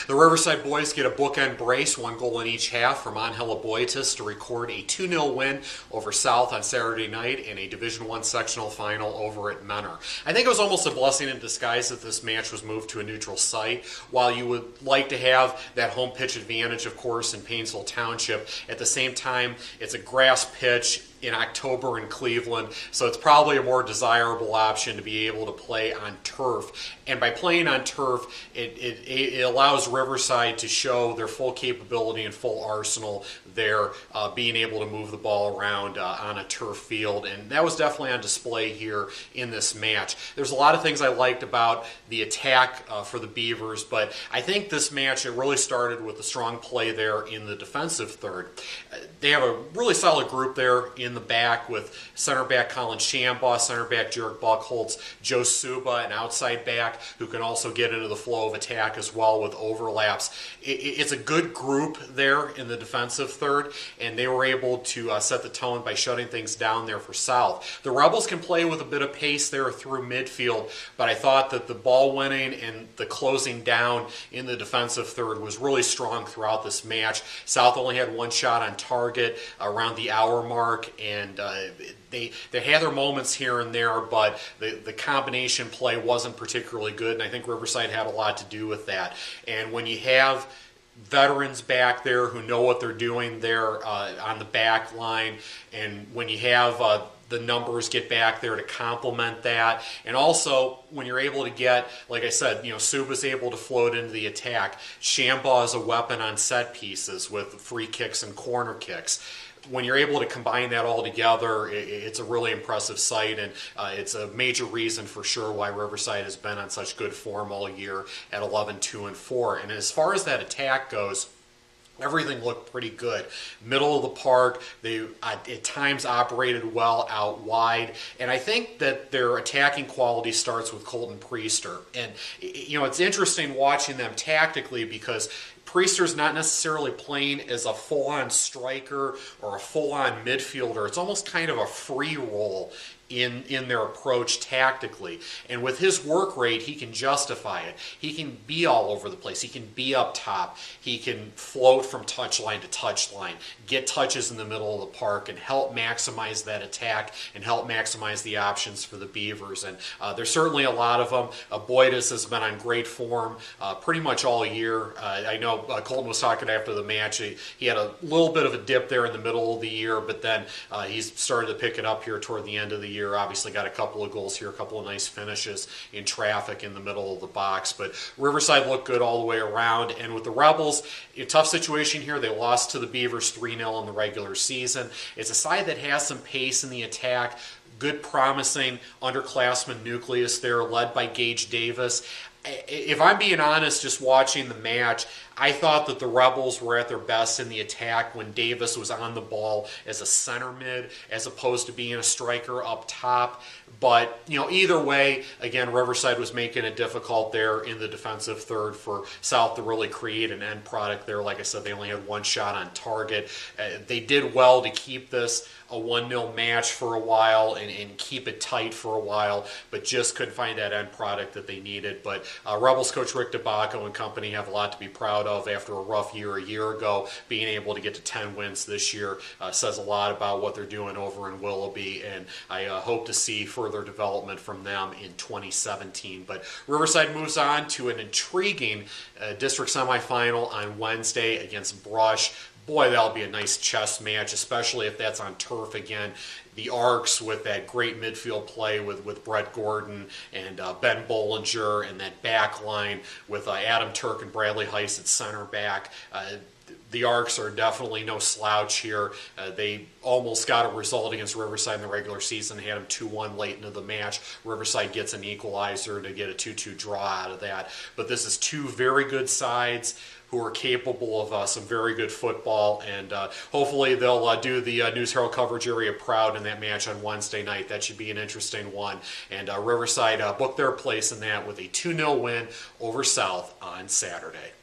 The Riverside boys get a bookend brace, 1 goal in each half from Angel Aboitis to record a 2-0 win over South on Saturday night in a Division I sectional final over at Menor. I think it was almost a blessing in disguise that this match was moved to a neutral site. While you would like to have that home pitch advantage, of course, in Painesville Township, at the same time, it's a grass pitch in October in Cleveland, so it's probably a more desirable option to be able to play on turf. And by playing on turf, it allows Riverside to show their full capability and full arsenal there, being able to move the ball around on a turf field, and that was definitely on display here in this match. There's a lot of things I liked about the attack for the Beavers, but I think this match, it really started with the strong play there in the defensive third. They have a really solid group there in the back with center back Colin Shambaugh, center back Jarek Buckholz, Joe Suba, an outside back who can also get into the flow of attack as well with overlaps. It's a good group there in the defensive third, and they were able to set the tone by shutting things down there for South. The Rebels can play with a bit of pace there through midfield, but I thought that the ball winning and the closing down in the defensive third was really strong throughout this match. South only had 1 shot on target around the hour mark, and they had their moments here and there, but the combination play wasn't particularly good, and I think Riverside had a lot to do with that. And when you have veterans back there who know what they're doing there on the back line, and when you have the numbers get back there to complement that, and also when you're able to get, like I said, Suba's able to float into the attack. Shambaugh is a weapon on set pieces with free kicks and corner kicks. When you're able to combine that all together, it's a really impressive sight, and it's a major reason for sure why Riverside has been on such good form all year at 11-2-4. And as far as that attack goes, everything looked pretty good. Middle of the park, they at times operated well out wide, and I think that their attacking quality starts with Colton Priester. And it's interesting watching them tactically, because Priester's not necessarily playing as a full-on striker or a full-on midfielder. It's almost kind of a free role in their approach tactically. And with his work rate, he can justify it. He can be all over the place. He can be up top. He can float from touchline to touchline, get touches in the middle of the park, and help maximize that attack and help maximize the options for the Beavers. And there's certainly a lot of them. Aboitis has been on great form pretty much all year. I know Colton was talking after the match. He had a little bit of a dip there in the middle of the year, but then he's started to pick it up here toward the end of the year. Obviously got a couple of goals here, a couple of nice finishes in traffic in the middle of the box. But Riverside looked good all the way around. And with the Rebels, a tough situation here. They lost to the Beavers 3-0 in the regular season. It's a side that has some pace in the attack, good promising underclassmen nucleus there led by Gage Davis. If I'm being honest, just watching the match, I thought that the Rebels were at their best in the attack when Davis was on the ball as a center mid as opposed to being a striker up top. But, either way, again, Riverside was making it difficult there in the defensive third for South to really create an end product there. Like I said, they only had 1 shot on target. They did well to keep this a 1-0 match for a while and keep it tight for a while, but just couldn't find that end product that they needed. But Rebels coach Rick DeBacco and company have a lot to be proud of after a rough year a year ago. Being able to get to 10 wins this year says a lot about what they're doing over in Willoughby, and I hope to see further development from them in 2017. But Riverside moves on to an intriguing district semifinal on Wednesday against Brush. Boy, that'll be a nice chess match, especially if that's on turf again. The Arcs with that great midfield play with Brett Gordon and Ben Bollinger, and that back line with Adam Turk and Bradley Heiss at center back. The Arcs are definitely no slouch here. They almost got a result against Riverside in the regular season. They had them 2-1 late into the match. Riverside gets an equalizer to get a 2-2 draw out of that. But this is 2 very good sides who are capable of some very good football, and hopefully they'll do the News-Herald coverage area proud in that match on Wednesday night. That should be an interesting one. And Riverside booked their place in that with a 2-0 win over South on Saturday.